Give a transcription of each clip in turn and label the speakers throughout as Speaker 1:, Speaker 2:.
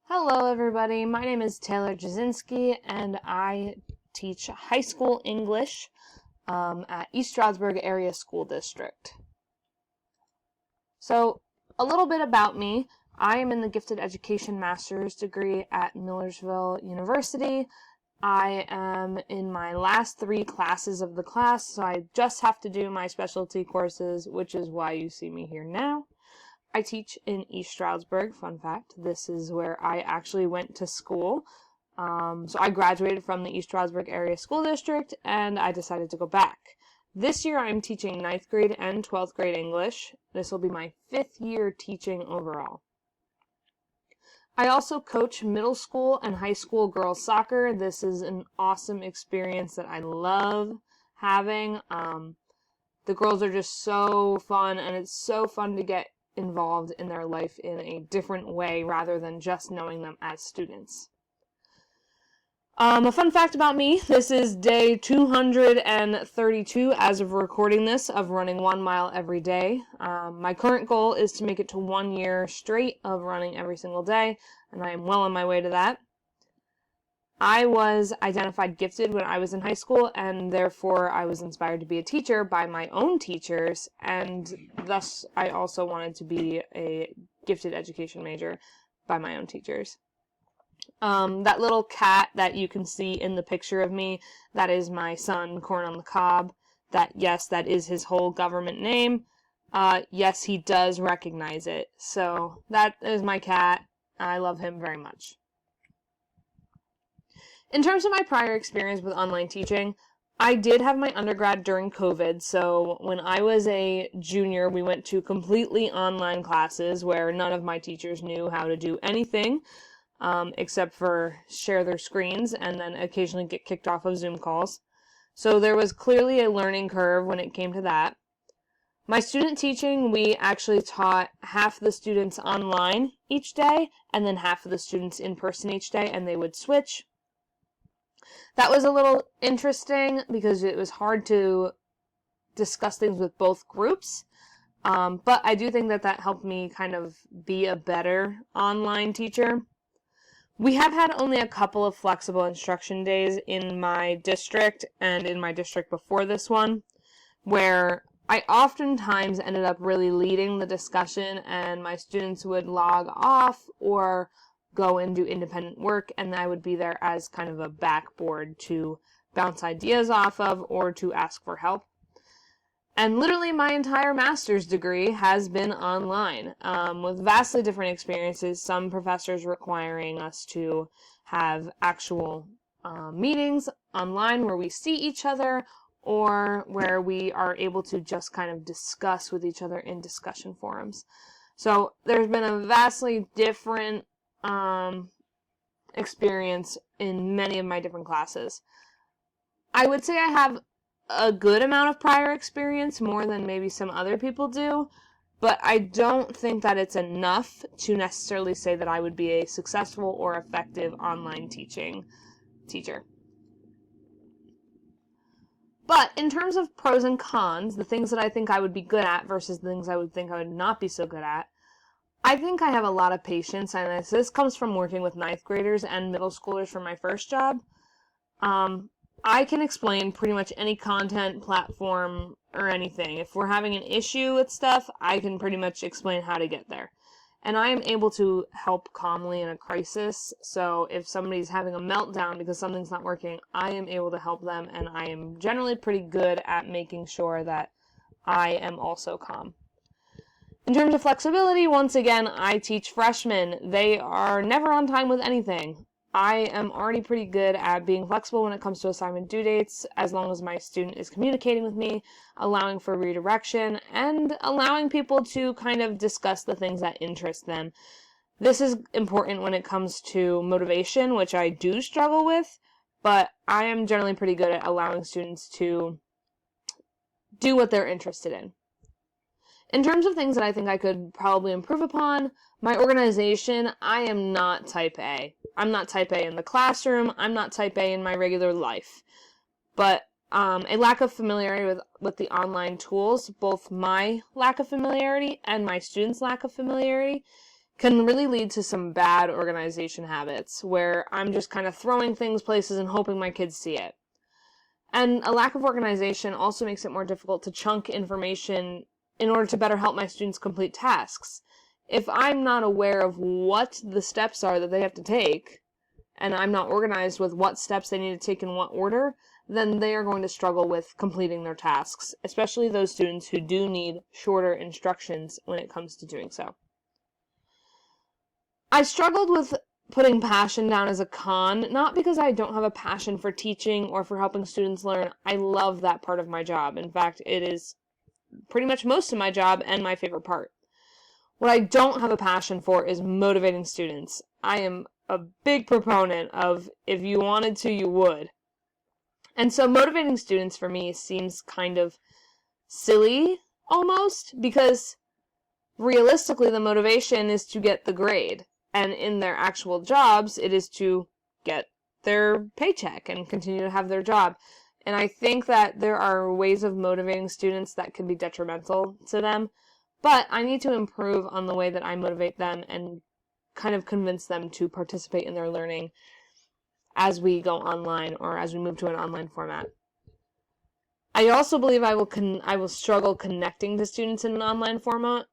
Speaker 1: Hello everybody, my name is Taylor Jasinski and I teach high school English at East Stroudsburg Area School District. So, a little bit about me. I am in the Gifted Education Master's degree at Millersville University. I am in my last 3 classes of the class, so I just have to do my specialty courses, which is why you see me here now. I teach in East Stroudsburg, fun fact. This is where I actually went to school. So I graduated from the East Stroudsburg Area School District, and I decided to go back. This year I'm teaching 9th grade and 12th grade English. This will be my 5th year teaching overall. I also coach middle school and high school girls soccer. This is an awesome experience that I love having. The girls are just so fun, and it's so fun to get involved in their life in a different way rather than just knowing them as students. A fun fact about me, this is day 232 as of recording this of running 1 mile every day. My current goal is to make it to 1 year straight of running every single day, and I am well on my way to that. I was identified gifted when I was in high school, and therefore I was inspired to be a teacher by my own teachers, and thus I also wanted to be a gifted education major by my own teachers. That little cat that you can see in the picture of me, that is my son, Corn on the Cob. Yes, that is his whole government name. Yes, he does recognize it. So that is my cat. I love him very much. In terms of my prior experience with online teaching, I did have my undergrad during COVID, so when I was a junior, we went to completely online classes where none of my teachers knew how to do anything, except for share their screens and then occasionally get kicked off of Zoom calls. So there was clearly a learning curve when it came to that. My student teaching, we actually taught half the students online each day, and then half of the students in person each day, and they would switch. That was a little interesting because it was hard to discuss things with both groups, but I do think that helped me kind of be a better online teacher. We have had only a couple of flexible instruction days in my district and in my district before this one, where I oftentimes ended up really leading the discussion and my students would log off or go and do independent work, and I would be there as kind of a backboard to bounce ideas off of or to ask for help. And literally my entire master's degree has been online, with vastly different experiences, some professors requiring us to have actual meetings online where we see each other, or where we are able to just kind of discuss with each other in discussion forums. So there's been a vastly different experience in many of my different classes. I would say I have a good amount of prior experience, more than maybe some other people do, but I don't think that it's enough to necessarily say that I would be a successful or effective online teacher. But in terms of pros and cons, the things that I think I would be good at versus the things I would think I would not be so good at, I think I have a lot of patience, and this comes from working with 9th graders and middle schoolers for my first job. I can explain pretty much any content, platform, or anything. If we're having an issue with stuff, I can pretty much explain how to get there. And I am able to help calmly in a crisis, so if somebody's having a meltdown because something's not working, I am able to help them, and I am generally pretty good at making sure that I am also calm. In terms of flexibility, once again, I teach freshmen. They are never on time with anything. I am already pretty good at being flexible when it comes to assignment due dates, as long as my student is communicating with me, allowing for redirection, and allowing people to kind of discuss the things that interest them. This is important when it comes to motivation, which I do struggle with, but I am generally pretty good at allowing students to do what they're interested in. In terms of things that I think I could probably improve upon, my organization, I am not type A. I'm not type A in the classroom, I'm not type A in my regular life. But a lack of familiarity with the online tools, both my lack of familiarity and my students' lack of familiarity, can really lead to some bad organization habits where I'm just kind of throwing things places and hoping my kids see it. And a lack of organization also makes it more difficult to chunk information in order to better help my students complete tasks. If I'm not aware of what the steps are that they have to take, and I'm not organized with what steps they need to take in what order, then they are going to struggle with completing their tasks, especially those students who do need shorter instructions when it comes to doing so. I struggled with putting passion down as a con, not because I don't have a passion for teaching or for helping students learn. I love that part of my job. In fact, it is pretty much most of my job and my favorite part. What I don't have a passion for is motivating students. I am a big proponent of if you wanted to, you would. And so motivating students for me seems kind of silly almost, because realistically the motivation is to get the grade. And in their actual jobs, it is to get their paycheck and continue to have their job. And I think that there are ways of motivating students that can be detrimental to them. But I need to improve on the way that I motivate them and kind of convince them to participate in their learning as we go online or as we move to an online format. I also believe I will struggle connecting to students in an online format.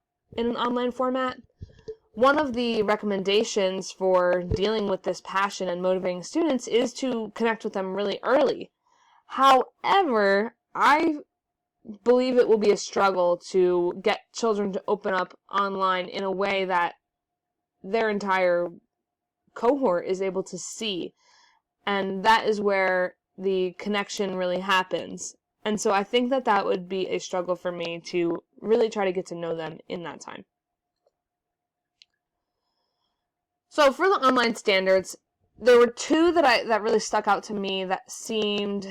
Speaker 1: One of the recommendations for dealing with this passion and motivating students is to connect with them really early. However, I believe it will be a struggle to get children to open up online in a way that their entire cohort is able to see. And that is where the connection really happens. And so I think that that would be a struggle for me to really try to get to know them in that time. So for the online standards, there were two that really stuck out to me that seemed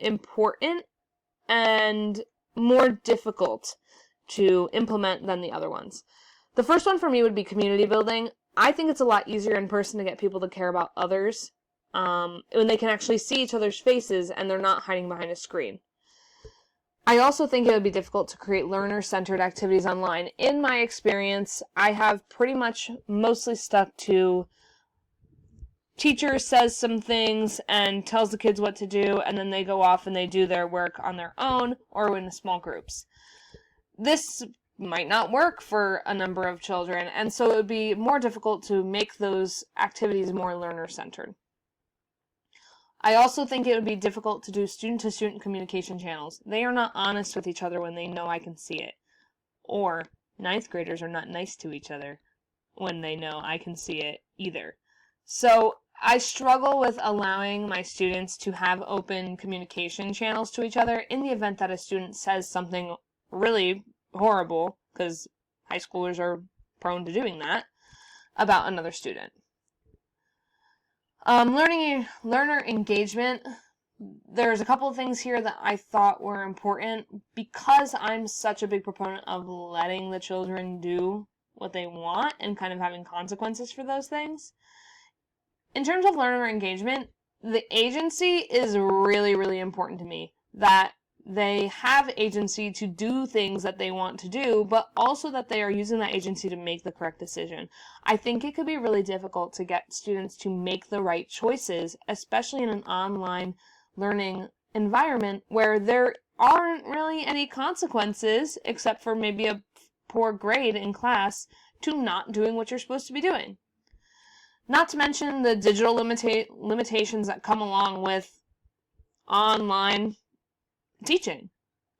Speaker 1: important and more difficult to implement than the other ones. The first one for me would be community building. I think it's a lot easier in person to get people to care about others when they can actually see each other's faces and they're not hiding behind a screen. I also think it would be difficult to create learner-centered activities online. In my experience, I have pretty much mostly stuck to teacher says some things and tells the kids what to do, and then they go off and they do their work on their own or in small groups. This might not work for a number of children, and so it would be more difficult to make those activities more learner-centered. I also think it would be difficult to do student-to-student communication channels. They are not honest with each other when they know I can see it. Or ninth graders are not nice to each other when they know I can see it either. So I struggle with allowing my students to have open communication channels to each other in the event that a student says something really horrible, because high schoolers are prone to doing that, about another student. Learner engagement. There's a couple of things here that I thought were important because I'm such a big proponent of letting the children do what they want and kind of having consequences for those things. In terms of learner engagement, the agency is really, really important to me. That they have agency to do things that they want to do, but also that they are using that agency to make the correct decision. I think it could be really difficult to get students to make the right choices, especially in an online learning environment where there aren't really any consequences, except for maybe a poor grade in class, to not doing what you're supposed to be doing. Not to mention the digital limitations that come along with online teaching.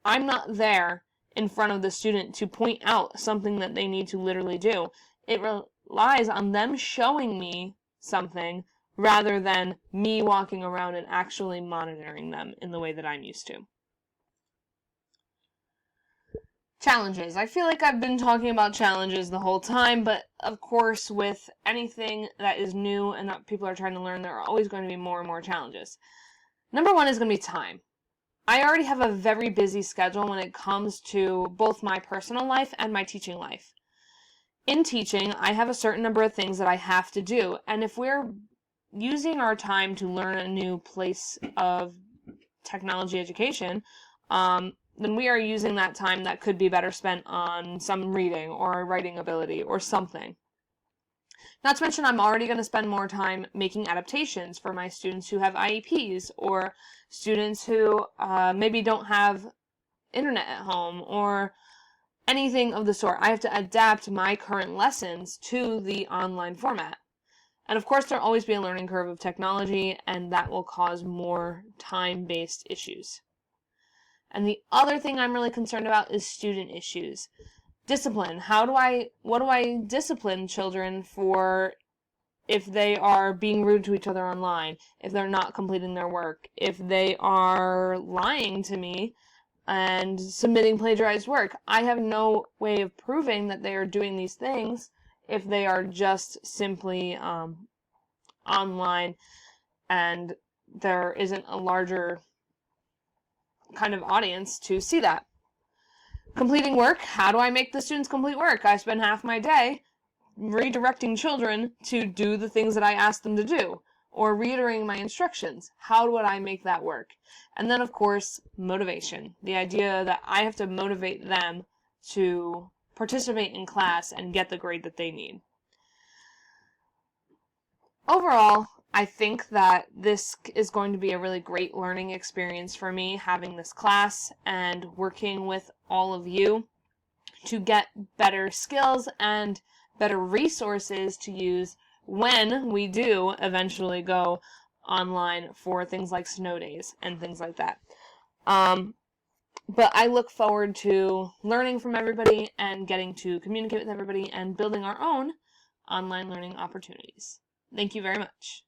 Speaker 1: I'm not there in front of the student to point out something that they need to literally do. It relies on them showing me something rather than me walking around and actually monitoring them in the way that I'm used to. Challenges. I feel like I've been talking about challenges the whole time, but of course with anything that is new and that people are trying to learn, there are always going to be more and more challenges. Number one is going to be time. I already have a very busy schedule when it comes to both my personal life and my teaching life. In teaching, I have a certain number of things that I have to do, and if we're using our time to learn a new place of technology education, then we are using that time that could be better spent on some reading or writing ability or something. Not to mention, I'm already going to spend more time making adaptations for my students who have IEPs, or students who maybe don't have internet at home, or anything of the sort. I have to adapt my current lessons to the online format. And of course, there'll always be a learning curve of technology, and that will cause more time-based issues. And the other thing I'm really concerned about is student issues. Discipline. What do I discipline children for if they are being rude to each other online, if they're not completing their work, if they are lying to me and submitting plagiarized work? I have no way of proving that they are doing these things if they are just simply online and there isn't a larger kind of audience to see that. Completing work. How do I make the students complete work? I spend half my day redirecting children to do the things that I asked them to do, or reiterating my instructions. How would I make that work? And then, of course, motivation. The idea that I have to motivate them to participate in class and get the grade that they need. Overall, I think that this is going to be a really great learning experience for me, having this class and working with all of you to get better skills and better resources to use when we do eventually go online for things like snow days and things like that. But I look forward to learning from everybody and getting to communicate with everybody and building our own online learning opportunities. Thank you very much.